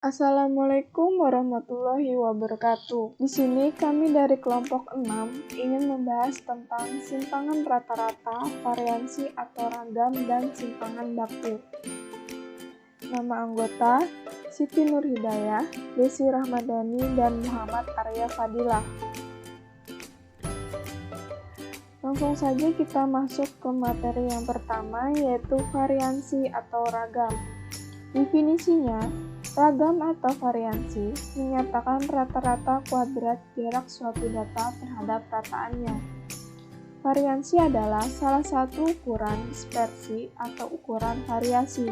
Assalamualaikum warahmatullahi wabarakatuh. Di sini kami dari kelompok 6 ingin membahas tentang simpangan rata-rata, variansi atau ragam, dan simpangan baku. Nama anggota: Siti Nurhidayah, Desi Rahmadani, dan Muhammad Arya Fadilah. Langsung saja kita masuk ke materi yang pertama, yaitu variansi atau ragam. Definisinya, ragam atau variansi menyatakan rata-rata kuadrat jarak suatu data terhadap rataannya. Variansi adalah salah satu ukuran dispersi atau ukuran variasi.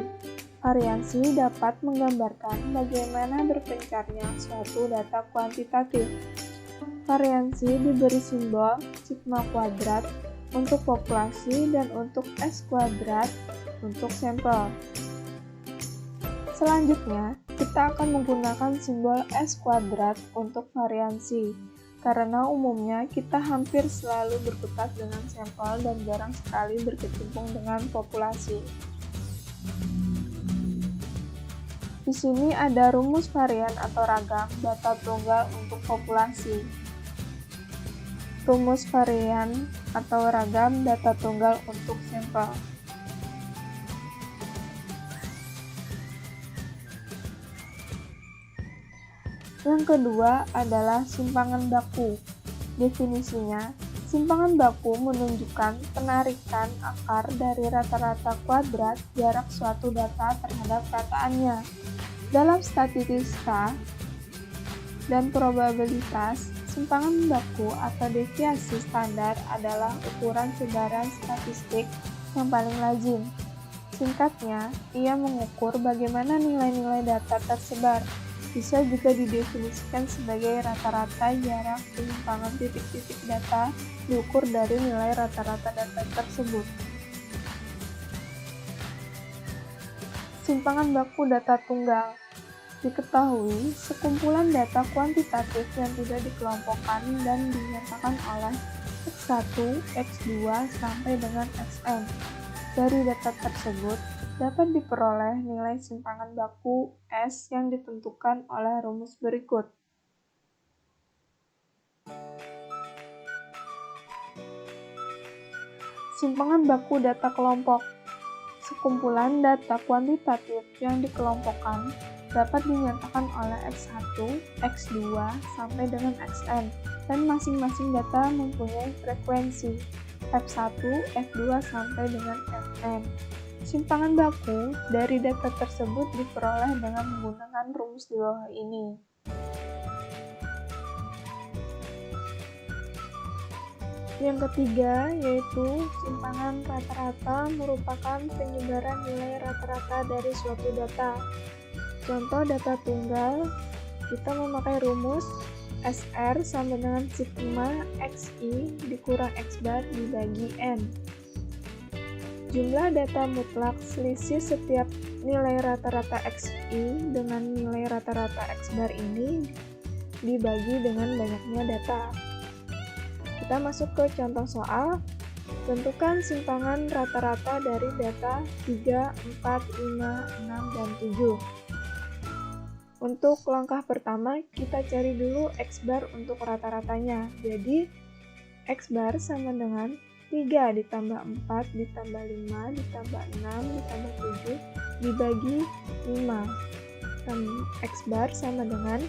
Variansi dapat menggambarkan bagaimana berpencarnya suatu data kuantitatif. Variansi diberi simbol sigma kuadrat untuk populasi dan untuk S kuadrat untuk sampel. Selanjutnya, kita akan menggunakan simbol S kuadrat untuk variansi, karena umumnya kita hampir selalu berkutat dengan sampel dan jarang sekali berkecimpung dengan populasi. Di sini ada rumus varian atau ragam data tunggal untuk populasi. Rumus varian atau ragam data tunggal untuk sampel. Yang kedua adalah simpangan baku. Definisinya, simpangan baku menunjukkan penarikan akar dari rata-rata kuadrat jarak suatu data terhadap rataannya. Dalam statistika dan probabilitas, simpangan baku atau deviasi standar adalah ukuran sebaran statistik yang paling lazim. Singkatnya, ia mengukur bagaimana nilai-nilai data tersebar. Bisa juga didefinisikan sebagai rata-rata jarak penyimpangan titik-titik data diukur dari nilai rata-rata data tersebut. Simpangan baku data tunggal. Diketahui, sekumpulan data kuantitatif yang tidak dikelompokkan dan dinyatakan oleh X1, X2, sampai dengan Xn. Dari data tersebut, dapat diperoleh nilai simpangan baku S yang ditentukan oleh rumus berikut. Simpangan baku data kelompok. Sekumpulan data kuantitatif yang dikelompokkan dapat dinyatakan oleh X1, X2, sampai dengan Xn, dan masing-masing data mempunyai frekuensi F1, F2, sampai dengan Fn. Simpangan baku dari data tersebut diperoleh dengan menggunakan rumus di bawah ini. Yang ketiga, yaitu simpangan rata-rata merupakan penyebaran nilai rata-rata dari suatu data. Contoh data tunggal, kita memakai rumus SR sama dengan sigma XI dikurang X bar dibagi N. Jumlah data mutlak selisih setiap nilai rata-rata XI dengan nilai rata-rata X bar ini dibagi dengan banyaknya data. Kita masuk ke contoh soal. Tentukan simpangan rata-rata dari data 3, 4, 5, 6, dan 7. Untuk langkah pertama, kita cari dulu X bar untuk rata-ratanya. Jadi, X bar sama dengan 3 ditambah 4 ditambah 5 ditambah 6 ditambah 7 dibagi 5. X bar sama dengan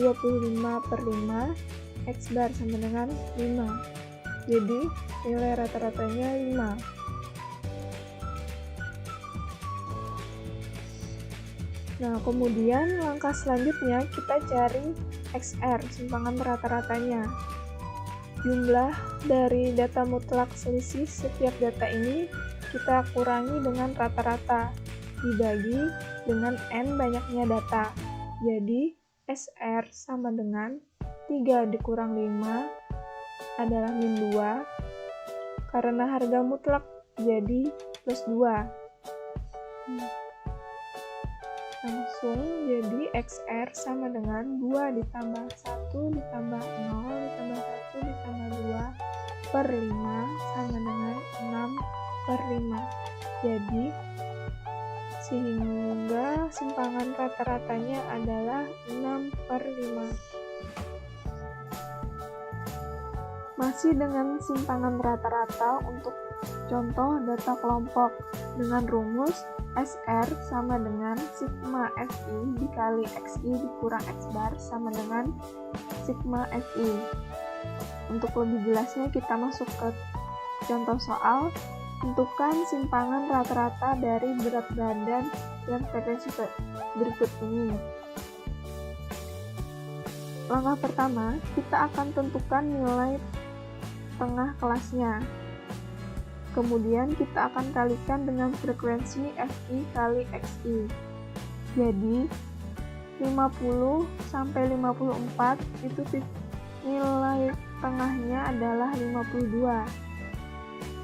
25/5, X bar sama dengan 5. Jadi, nilai rata-ratanya 5. Nah, kemudian langkah selanjutnya kita cari XR, simpangan rata-ratanya. Jumlah dari data mutlak selisih setiap data ini kita kurangi dengan rata-rata, dibagi dengan N banyaknya data. Jadi, SR sama dengan 3 dikurang 5 adalah min 2, karena harga mutlak jadi plus 2. Langsung jadi XR sama dengan 2 ditambah 1 ditambah 0 ditambah 1 ditambah 2 per 5 sama dengan 6/5. Jadi sehingga simpangan rata-ratanya adalah 6/5. Masih dengan simpangan rata-rata untuk contoh data kelompok dengan rumus SR sama dengan sigma FI dikali XI dikurang X bar sama dengan sigma FI. Untuk lebih jelasnya kita masuk ke contoh soal. Tentukan simpangan rata-rata dari berat badan dan frekuensi berikut ini. Langkah pertama, kita akan tentukan nilai tengah kelasnya. Kemudian kita akan kalikan dengan frekuensi FI kali XI. Jadi 50 sampai 54 itu nilai tengahnya adalah 52.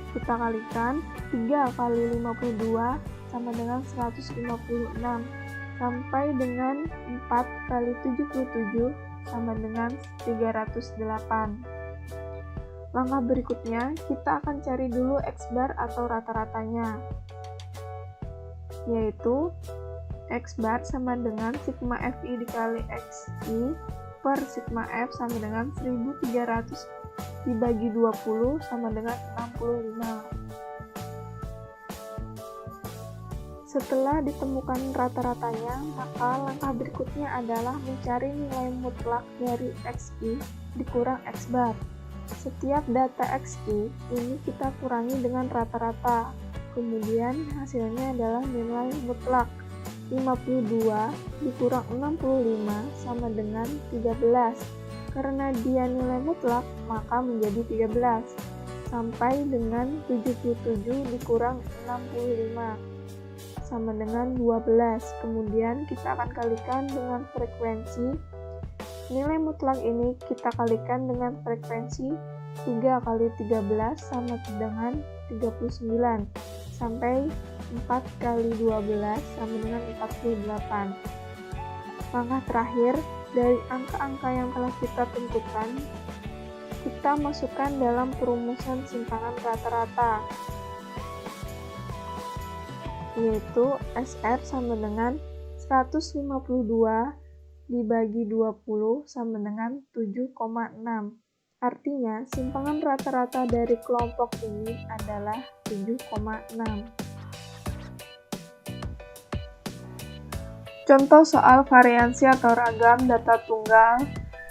Kita kalikan 3 kali 52 sama dengan 156 sampai dengan 4 kali 77 sama dengan 308. Langkah berikutnya, kita akan cari dulu X bar atau rata-ratanya, yaitu X bar sama dengan sigma FI dikali XI per sigma F sama dengan 1300 dibagi 20 sama dengan 65. Setelah ditemukan rata-ratanya, maka langkah berikutnya adalah mencari nilai mutlak dari XI dikurang X bar. Setiap data XI ini kita kurangi dengan rata-rata, kemudian hasilnya adalah nilai mutlak 52 dikurang 65 sama dengan 13. Karena dia nilai mutlak, maka menjadi 13, sampai dengan 77 dikurang 65, sama dengan 12. Kemudian kita akan kalikan dengan frekuensi. Nilai mutlak ini kita kalikan dengan frekuensi 3 kali 13 sama dengan 39, sampai 4 kali 12 sama dengan 48. Langkah terakhir, dari angka-angka yang telah kita tentukan, kita masukkan dalam perumusan simpangan rata-rata, yaitu SR sama dengan 152 dibagi 20 sama dengan 7,6. Artinya, simpangan rata-rata dari kelompok ini adalah 7,6. Contoh soal variansi atau ragam data tunggal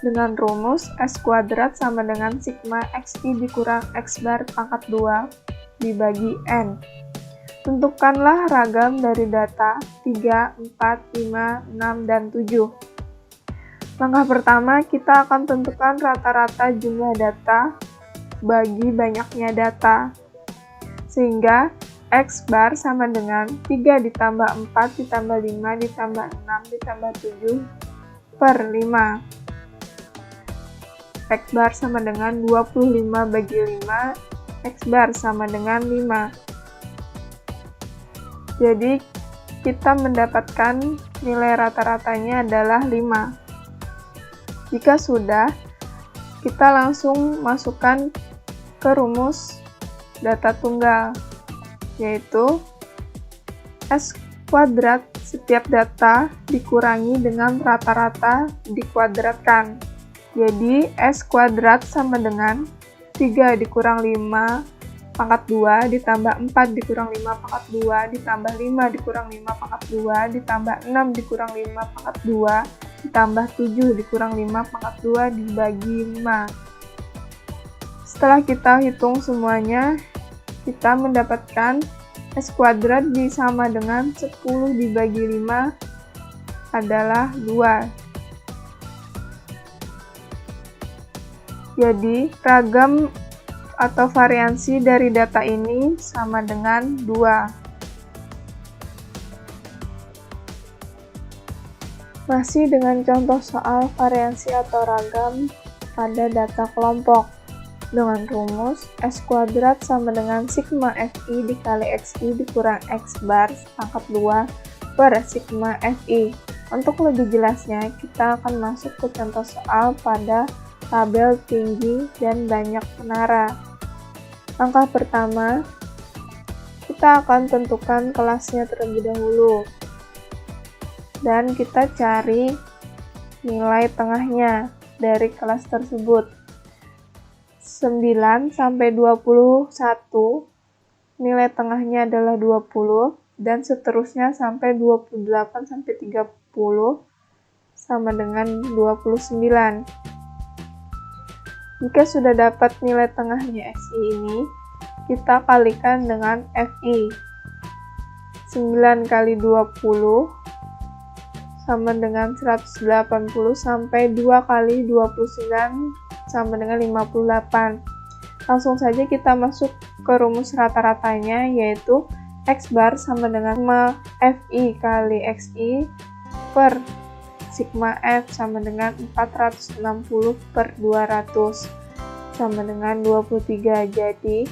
dengan rumus S kuadrat sama dengan sigma XI dikurang X bar pangkat 2 dibagi N. Tentukanlah ragam dari data 3, 4, 5, 6, dan 7. Langkah pertama, kita akan tentukan rata-rata jumlah data bagi banyaknya data. Sehingga X bar sama dengan 3 ditambah 4 ditambah 5 ditambah 6 ditambah 7 per 5. X bar sama dengan 25 bagi 5, X bar sama dengan 5. Jadi, kita mendapatkan nilai rata-ratanya adalah 5. Jika sudah, kita langsung masukkan ke rumus data tunggal, yaitu S kuadrat setiap data dikurangi dengan rata-rata dikuadratkan. Jadi, S kuadrat sama dengan 3 dikurang 5 pangkat 2 ditambah 4 dikurang 5 pangkat 2 ditambah 5 dikurang 5 pangkat 2 ditambah 6 dikurang 5 pangkat 2 ditambah 7 dikurang 5 pangkat 2 dibagi 5. Setelah kita hitung semuanya, kita mendapatkan S kuadrat sama dengan 10 dibagi 5 adalah 2. Jadi, ragam atau variansi dari data ini sama dengan 2. Masih dengan contoh soal variansi atau ragam pada data kelompok. Dengan rumus S kuadrat sama dengan sigma FI dikali XI dikurang X bar pangkat 2 per sigma FI. Untuk lebih jelasnya, kita akan masuk ke contoh soal pada tabel tinggi dan banyak menara. Langkah pertama, kita akan tentukan kelasnya terlebih dahulu. dan kita cari nilai tengahnya dari kelas tersebut. 9 sampai 21 nilai tengahnya adalah 20 dan seterusnya sampai 28 sampai 30 sama dengan 29. Jika sudah dapat nilai tengahnya XI ini, kita kalikan dengan FI. 9 kali 20 sama dengan 180 sampai 2 kali 29 sama dengan 58. Langsung saja kita masuk ke rumus rata-ratanya, yaitu X bar sama dengan sigma FI kali XI per sigma F sama dengan 460 per 200 sama dengan 23. Jadi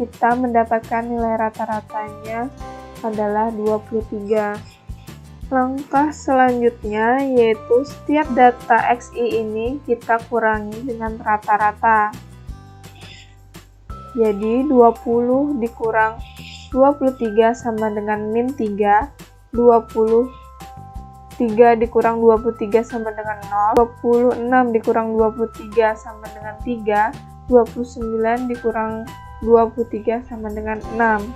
kita mendapatkan nilai rata-ratanya adalah 23. Langkah selanjutnya yaitu setiap data XI ini kita kurangi dengan rata-rata. Jadi 20 dikurang 23 sama dengan min 3, 23 dikurang 23 sama dengan 0, 26 dikurang 23 sama dengan 3, 29 dikurang 23 sama dengan 6.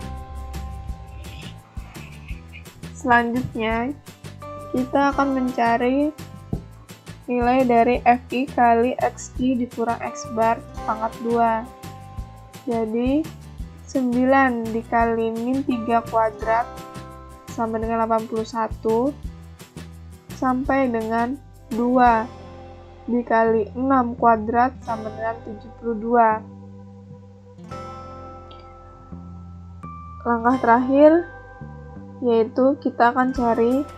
Selanjutnya, kita akan mencari nilai dari FI kali XI dikurang X bar pangkat 2. Jadi, 9 dikali min 3 kuadrat sama dengan 81 sampai dengan 2 dikali 6 kuadrat sama dengan 72. Langkah terakhir yaitu kita akan cari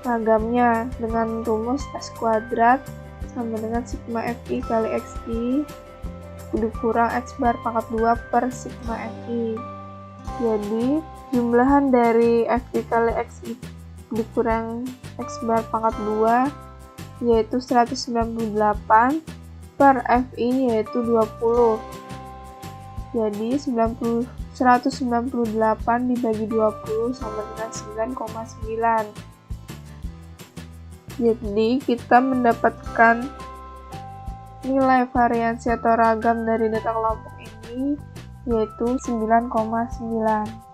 ragamnya dengan rumus S kuadrat sama dengan sigma FI kali XI dikurang X bar pangkat 2 per sigma FI. Jadi jumlahan dari FI kali XI dikurang X bar pangkat 2 yaitu 198 per FI yaitu 20. Jadi 198 dibagi 20 sama dengan 9,9. Jadi kita mendapatkan nilai variansi atau ragam dari data kelompok ini yaitu 9,9.